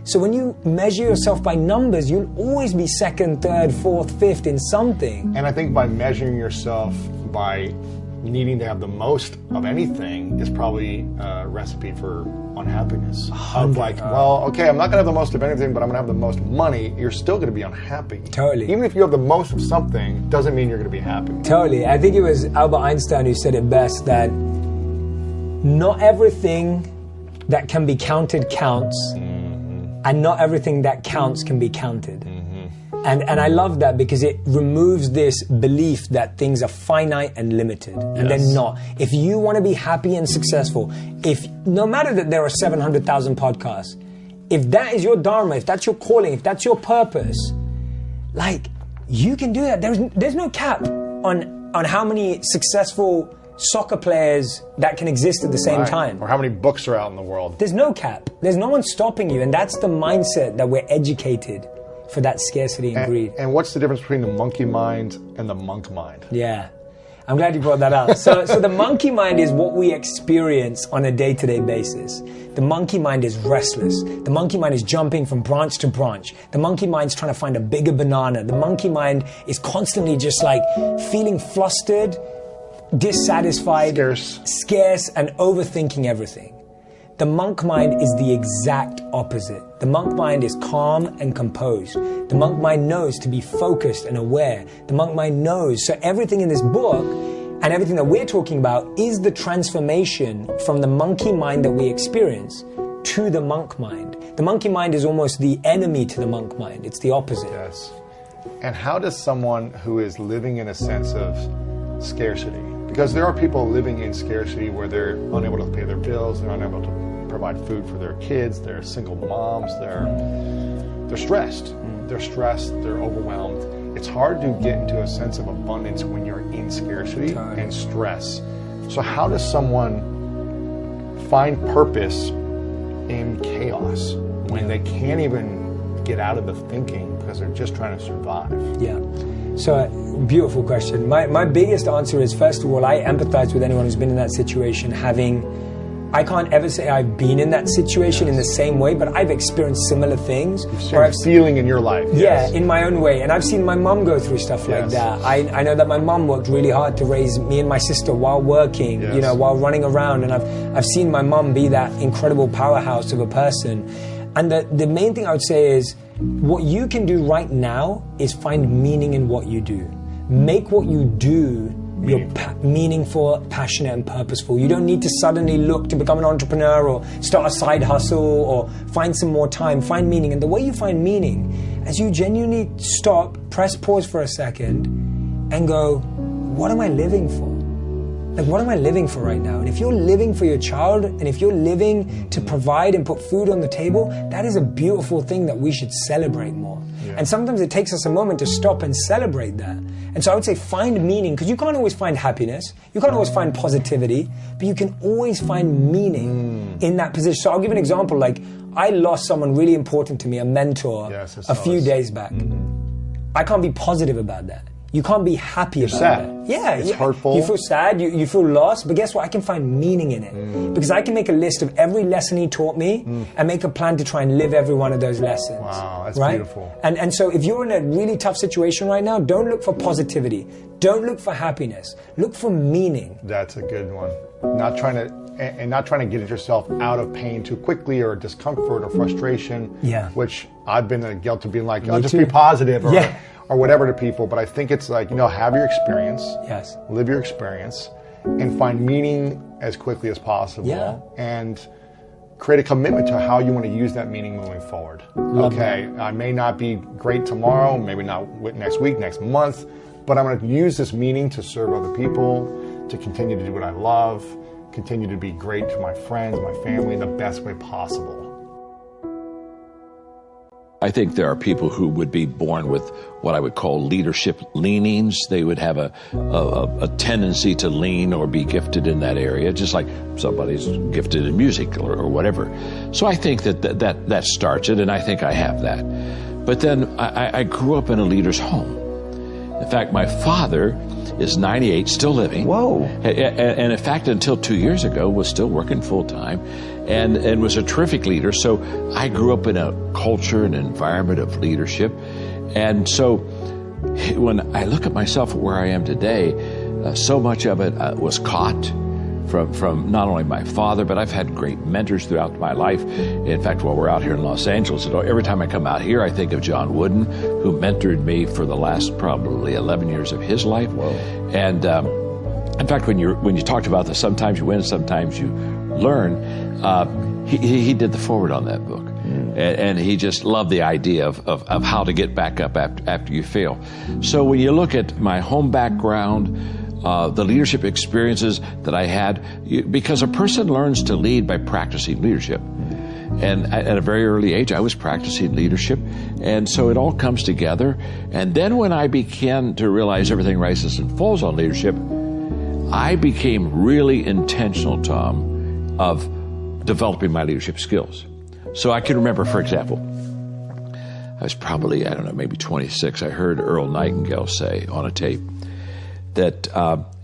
So when you measure yourself by numbers, you'll always be second, third, fourth, fifth in something. And I think by measuring yourself by needing to have the most of anything is probably a recipe for unhappiness. Of like, well, okay, I'm not going to have the most of anything, but I'm going to have the most money. You're still going to be unhappy. Totally. Even if you have the most of something, doesn't mean you're going to be happy. Totally. I think it was Albert Einstein who said it best, that not everything that can be counted counts, and not everything that counts can be counted. And I love that because it removes this belief that things are finite and limited, and they're not. If you want to be happy and successful, no matter that there are 700,000 podcasts, if that is your dharma, if that's your calling, if that's your purpose, like, you can do that. There's no cap on how many successful soccer players that can exist at the same time. Or how many books are out in the world. There's no cap. There's no one stopping you, and that's the mindset that we're educated for, that scarcity and greed. And what's the difference between the monkey mind and the monk mind? Yeah, I'm glad you brought that up. So the monkey mind is what we experience on a day-to-day basis. The monkey mind is restless. The monkey mind is jumping from branch to branch. The monkey mind's trying to find a bigger banana. The monkey mind is constantly just like feeling flustered, dissatisfied, scarce, and overthinking everything. The monk mind is the exact opposite. The monk mind is calm and composed. The monk mind knows to be focused and aware. The monk mind knows. So everything in this book and everything that we're talking about is the transformation from the monkey mind that we experience to the monk mind. The monkey mind is almost the enemy to the monk mind. It's the opposite. Yes. And how does someone who is living in a sense of scarcity, because there are people living in scarcity where they're unable to pay their bills, they're unable to provide food for their kids, they're single moms, they're stressed. They're stressed, they're overwhelmed. It's hard to get into a sense of abundance when you're in scarcity and stress. So how does someone find purpose in chaos when they can't even get out of the thinking because they're just trying to survive? Yeah. So, beautiful question. My biggest answer is, first of all, I empathize with anyone who's been in that situation, I can't ever say I've been in that situation in the same way, but I've experienced similar things. You've seen feeling in your life. Yeah, in my own way. And I've seen my mom go through stuff like that. I know that my mom worked really hard to raise me and my sister while working, while running around. And I've seen my mom be that incredible powerhouse of a person. And the main thing I would say is, what you can do right now is find meaning in what you do. Make what you do meaningful, passionate, and purposeful. You don't need to suddenly look to become an entrepreneur or start a side hustle or find some more time. Find meaning. And the way you find meaning, as you genuinely stop, press pause for a second, and go, what am I living for? Like, what am I living for right now? And if you're living for your child, and if you're living to provide and put food on the table, that is a beautiful thing that we should celebrate more. And sometimes it takes us a moment to stop and celebrate that. And so I would say find meaning, because you can't always find happiness, you can't always find positivity, but you can always find meaning in that position. So I'll give an example. Like, I lost someone really important to me, a mentor, a few days back. I can't be positive about that. You can't be happy about that. Yeah, it's hurtful. You feel sad, you feel lost, but guess what? I can find meaning in it. Because I can make a list of every lesson he taught me and make a plan to try and live every one of those lessons. Wow, that's beautiful. And so if you're in a really tough situation right now, don't look for positivity. Don't look for happiness. Look for meaning. That's a good one. Not trying to get yourself out of pain too quickly, or discomfort or frustration. Which I've been guilty of being like, oh, just be positive or whatever to people. But I think it's like, have your experience, live your experience, and find meaning as quickly as possible, and create a commitment to how you want to use that meaning moving forward. I may not be great tomorrow, maybe not next week, next month, but I'm going to use this meaning to serve other people, to continue to do what I love, continue to be great to my friends, my family, in the best way possible. I think there are people who would be born with what I would call leadership leanings. They would have a tendency to lean or be gifted in that area, just like somebody's gifted in music or whatever. So I think that starts it, and I think I have that. But then I grew up in a leader's home. In fact, my father is 98, still living. Whoa. And in fact, until 2 years ago, was still working full time and was a terrific leader. So I grew up in a culture and environment of leadership. And so when I look at myself where I am today, so much of it was caught from not only my father, but I've had great mentors throughout my life. In fact, while we're out here in Los Angeles, every time I come out here, I think of John Wooden, who mentored me for the last probably 11 years of his life. Whoa. And in fact, when you talked about this, sometimes you win, sometimes you learn, he did the foreword on that book. And he just loved the idea of how to get back up after you fail. So when you look at my home background, the leadership experiences that I had, because a person learns to lead by practicing leadership. And at a very early age, I was practicing leadership. And so it all comes together. And then when I began to realize everything rises and falls on leadership, I became really intentional, Tom, of developing my leadership skills. So I can remember, for example, I was probably, I don't know, maybe 26. I heard Earl Nightingale say on a tape that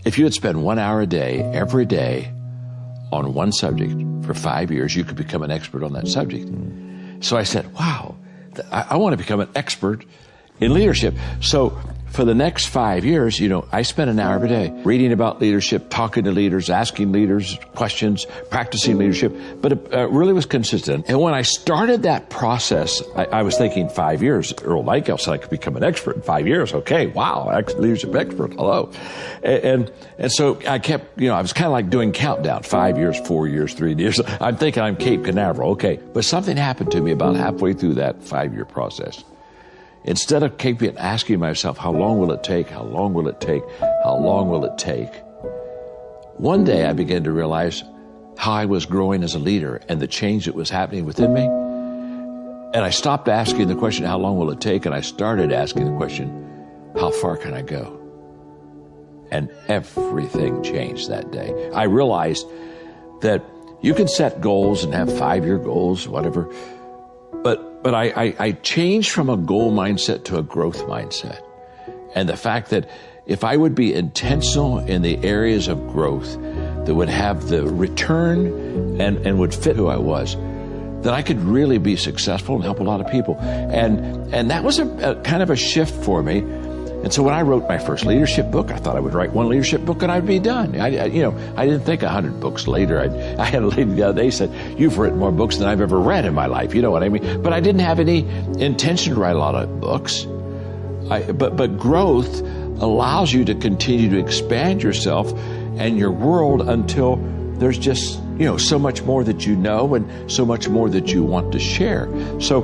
if you would spend 1 hour a day, every day, on one subject for 5 years, you could become an expert on that subject. So I said, wow, I want to become an expert in leadership. So for the next 5 years, I spent an hour every day reading about leadership, talking to leaders, asking leaders questions, practicing leadership, but it really was consistent. And when I started that process, I was thinking 5 years. Earl Nightingale said I could become an expert in 5 years. Okay, wow, leadership expert, hello. And so I kept, I was kind of like doing countdown, 5 years, 4 years, 3 years. I'm thinking I'm Cape Canaveral, okay. But something happened to me about halfway through that 5-year process. Instead of keeping asking myself, how long will it take? How long will it take? How long will it take? One day I began to realize how I was growing as a leader and the change that was happening within me. And I stopped asking the question, how long will it take? And I started asking the question, how far can I go? And everything changed that day. I realized that you can set goals and have 5-year goals, whatever, But I changed from a goal mindset to a growth mindset. And the fact that if I would be intentional in the areas of growth that would have the return and would fit who I was, that I could really be successful and help a lot of people. And that was a kind of a shift for me. And so when I wrote my first leadership book, I thought I would write one leadership book and I'd be done. I didn't think 100 books later. I had a lady the other day said, "You've written more books than I've ever read in my life." You know what I mean? But I didn't have any intention to write a lot of books. But growth allows you to continue to expand yourself and your world until there's just, so much more that you know and so much more that you want to share. So,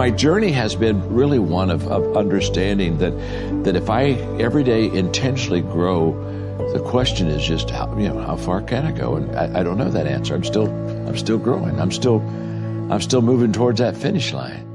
my journey has been really one of understanding that if I every day intentionally grow, the question is just how far can I go? And I don't know that answer. I'm still growing. I'm still moving towards that finish line.